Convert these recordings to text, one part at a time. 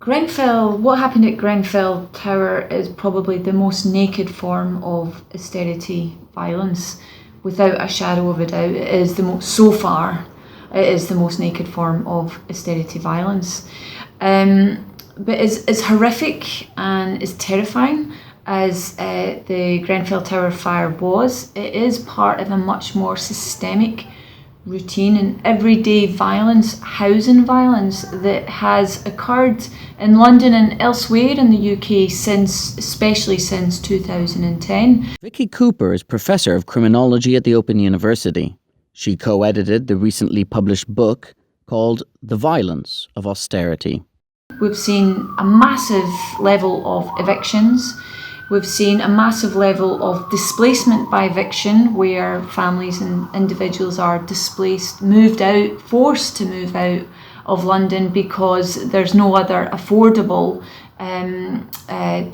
What happened at Grenfell Tower is probably the most naked form of austerity violence, without a shadow of a doubt. It is it is the most naked form of austerity violence. But as horrific and as terrifying as the Grenfell Tower Fire was, it is part of a much more systemic routine and everyday violence, housing violence, that has occurred in London and elsewhere in the UK especially since 2010. Vicky Cooper is Professor of Criminology at the Open University. She co-edited the recently published book called The Violence of Austerity. We've seen a massive level of evictions. We've seen a massive level of displacement by eviction, where families and individuals are displaced, forced to move out of London because there's no other affordable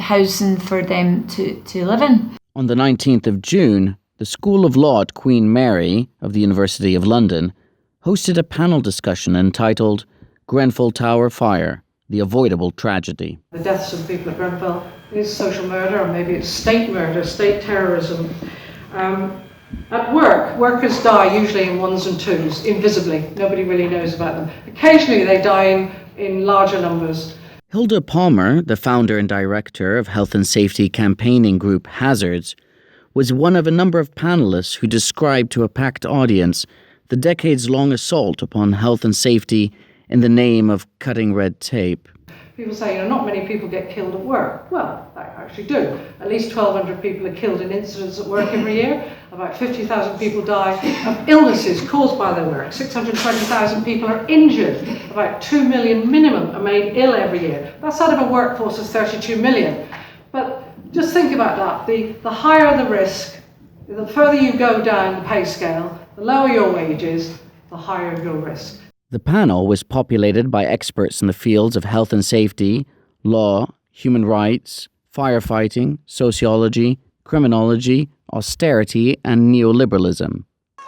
housing for them to live in. On the 19th of June, the School of Law at Queen Mary of the University of London hosted a panel discussion entitled Grenfell Tower Fire, the Avoidable Tragedy. The deaths of people at Grenfell is social murder, or maybe it's state murder, state terrorism. At work, workers die usually in ones and twos, invisibly. Nobody really knows about them. Occasionally they die in larger numbers. Hilda Palmer, the founder and director of health and safety campaigning group Hazards, was one of a number of panelists who described to a packed audience the decades-long assault upon health and safety in the name of cutting red tape. People say, not many people get killed at work. Well, they actually do. At least 1,200 people are killed in incidents at work every year. About 50,000 people die of illnesses caused by their work. 620,000 people are injured. About 2 million minimum are made ill every year. That's out of a workforce of 32 million. But just think about that. The higher the risk, the further you go down the pay scale, the lower your wages, the higher your risk. The panel was populated by experts in the fields of health and safety, law, human rights, firefighting, sociology, criminology, austerity, and neoliberalism.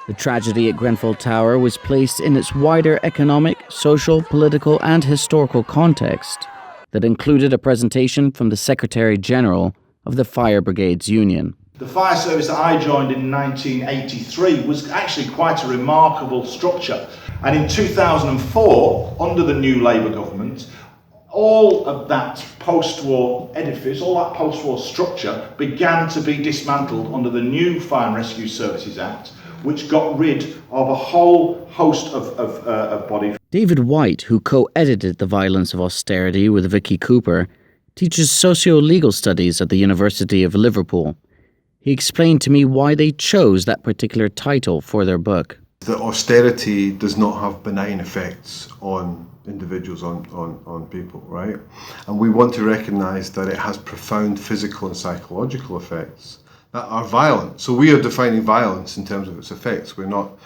The tragedy at Grenfell Tower was placed in its wider economic, social, political, and historical context that included a presentation from the Secretary-General of the Fire Brigades Union. The fire service that I joined in 1983 was actually quite a remarkable structure. And in 2004, under the new Labour government, all of that post-war edifice, all that post-war structure began to be dismantled under the new Fire and Rescue Services Act, which got rid of a whole host of bodies. David White, who co-edited The Violence of Austerity with Vicky Cooper, teaches socio-legal studies at the University of Liverpool. He explained to me why they chose that particular title for their book. That austerity does not have benign effects on individuals, on people, right? And we want to recognise that it has profound physical and psychological effects that are violent. So we are defining violence in terms of its effects. We're not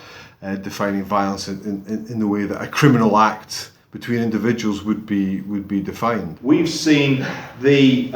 defining violence in the way that a criminal act between individuals would be defined. We've seen the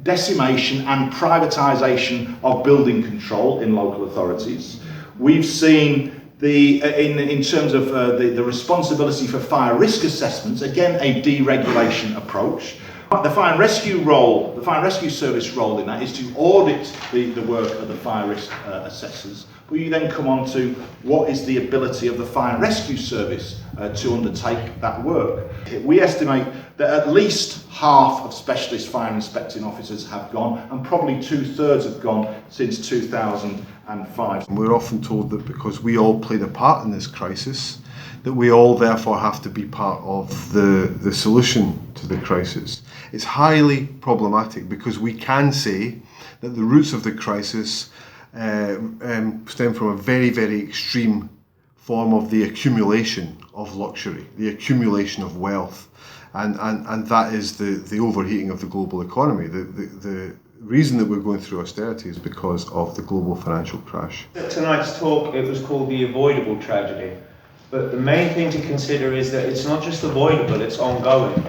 decimation and privatisation of building control in local authorities. We've seen in terms of the responsibility for fire risk assessments, again a deregulation approach. The fire and rescue service role in that is to audit the work of the fire risk assessors. But you then come on to what is the ability of the fire and rescue service to undertake that work. We estimate that at least half of specialist fire inspecting officers have gone, and probably 2/3 have gone since 2005. We're often told that because we all played a part in this crisis, that we all therefore have to be part of the solution to the crisis. It's highly problematic because we can say that the roots of the crisis stem from a very, very extreme form of the accumulation of luxury, the accumulation of wealth, and that is the overheating of the global economy. The reason that we're going through austerity is because of the global financial crash. At tonight's talk, it was called the Avoidable Tragedy. But the main thing to consider is that it's not just avoidable, it's ongoing.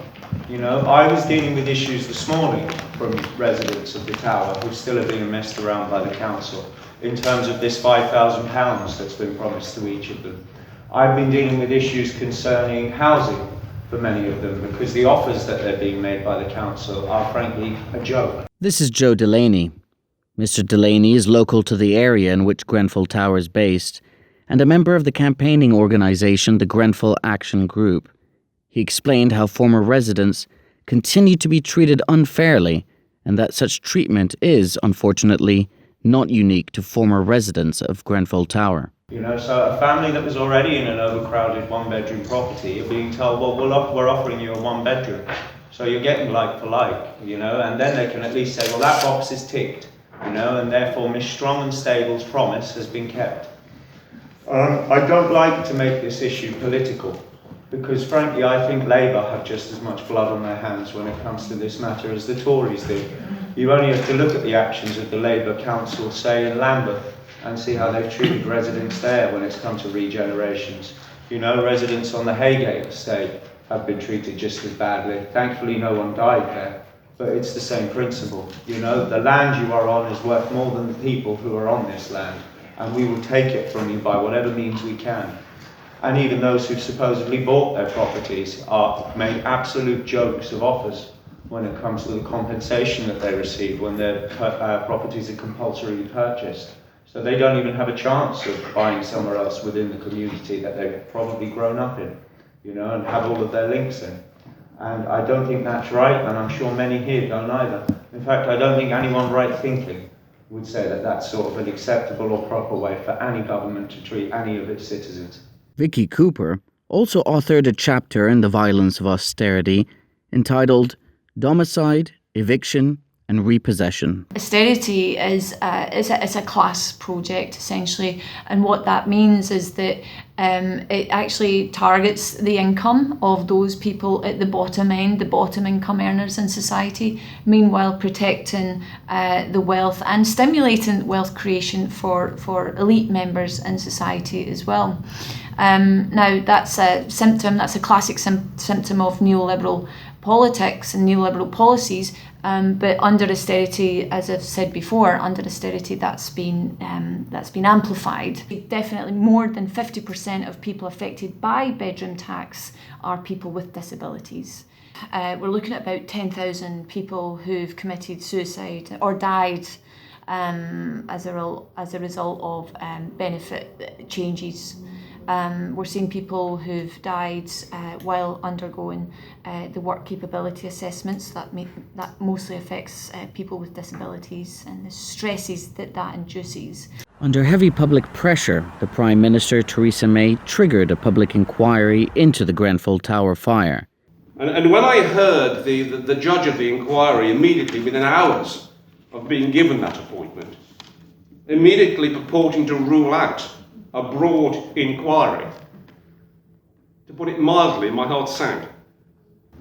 I was dealing with issues this morning from residents of the tower who still are being messed around by the council in terms of this £5,000 that's been promised to each of them. I've been dealing with issues concerning housing for many of them, because the offers that they're being made by the council are frankly a joke. This is Joe Delaney. Mr. Delaney is local to the area in which Grenfell Tower is based, and a member of the campaigning organisation, the Grenfell Action Group. He explained how former residents continue to be treated unfairly, and that such treatment is, unfortunately, not unique to former residents of Grenfell Tower. You know, so a family that was already in an overcrowded one-bedroom property are being told, well, we're offering you a one-bedroom, so you're getting like for like, you know, and then they can at least say, well, that box is ticked, you know, and therefore Miss Strong and Stable's promise has been kept. I don't like to make this issue political, because frankly I think Labour have just as much blood on their hands when it comes to this matter as the Tories do. You only have to look at the actions of the Labour Council, say in Lambeth, and see how they've treated residents there when it's come to regenerations. You know, residents on the Haygate estate have been treated just as badly. Thankfully no one died there, but it's the same principle. You know, the land you are on is worth more than the people who are on this land, and we will take it from you by whatever means we can. And even those who've supposedly bought their properties are made absolute jokes of offers when it comes to the compensation that they receive when their properties are compulsorily purchased. So they don't even have a chance of buying somewhere else within the community that they've probably grown up in, you know, and have all of their links in. And I don't think that's right, and I'm sure many here don't either. In fact, I don't think anyone right thinking would say that that's sort of an acceptable or proper way for any government to treat any of its citizens. Vicky Cooper also authored a chapter in The Violence of Austerity entitled Domicide, Eviction and Repossession. Austerity is a class project, essentially, and what that means is that it actually targets the income of those people at the bottom end, the bottom income earners in society, meanwhile protecting the wealth and stimulating wealth creation for elite members in society as well. Now that's a classic symptom of neoliberal politics and neoliberal policies, but under austerity, as I've said before, under austerity that's been amplified. Definitely more than 50% of people affected by bedroom tax are people with disabilities. We're looking at about 10,000 people who've committed suicide or died as a result of benefit changes. We're seeing people who've died while undergoing the work capability assessments that mostly affects people with disabilities and the stresses that induces. Under heavy public pressure, the Prime Minister Theresa May triggered a public inquiry into the Grenfell Tower fire. And when I heard the judge of the inquiry immediately within hours of being given that appointment, immediately purporting to rule out a broad inquiry, to put it mildly, my heart sank.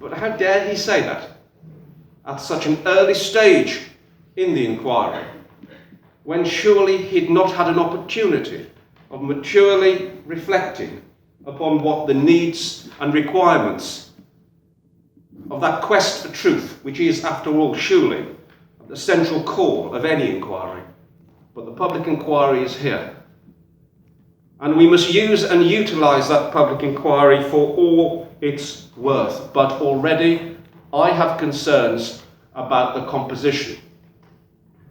But how dare he say that at such an early stage in the inquiry, when surely he'd not had an opportunity of maturely reflecting upon what the needs and requirements of that quest for truth, which is, after all, surely the central core of any inquiry. But the public inquiry is here. And we must use and utilise that public inquiry for all its worth. But already I have concerns about the composition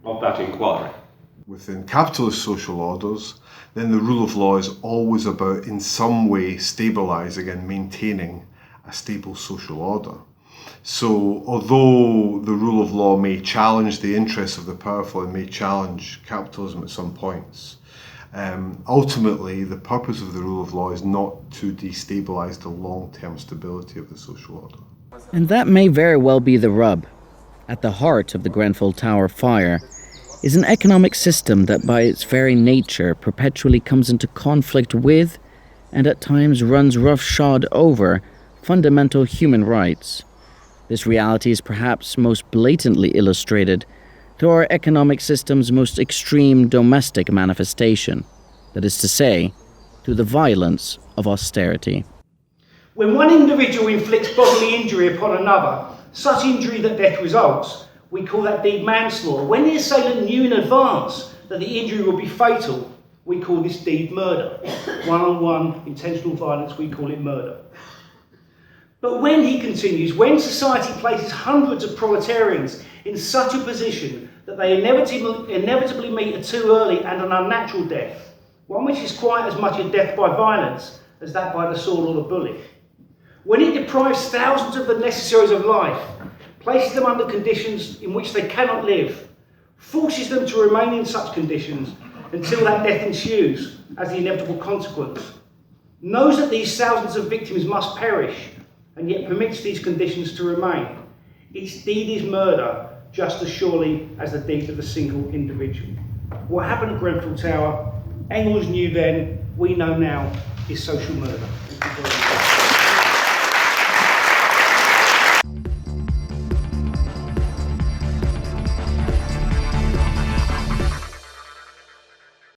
of that inquiry. Within capitalist social orders, then the rule of law is always about in some way stabilising and maintaining a stable social order. So although the rule of law may challenge the interests of the powerful and may challenge capitalism at some points, ultimately the purpose of the rule of law is not to destabilise the long-term stability of the social order. And that may very well be the rub. At the heart of the Grenfell Tower Fire is an economic system that by its very nature perpetually comes into conflict with, and at times runs roughshod over, fundamental human rights. This reality is perhaps most blatantly illustrated through our economic system's most extreme domestic manifestation, that is to say, through the violence of austerity. When one individual inflicts bodily injury upon another, such injury that death results, we call that deed manslaughter. When the assailant knew in advance that the injury would be fatal, we call this deed murder. One-on-one intentional violence, we call it murder. But when, he continues, when society places hundreds of proletarians in such a position that they inevitably meet a too early and an unnatural death, one which is quite as much a death by violence as that by the sword or the bullet, when it deprives thousands of the necessaries of life, places them under conditions in which they cannot live, forces them to remain in such conditions until that death ensues as the inevitable consequence, knows that these thousands of victims must perish, and yet permits these conditions to remain, its deed is murder just as surely as the deed of a single individual. What happened at Grenfell Tower, Engels knew then, we know now, is social murder. Thank you very much.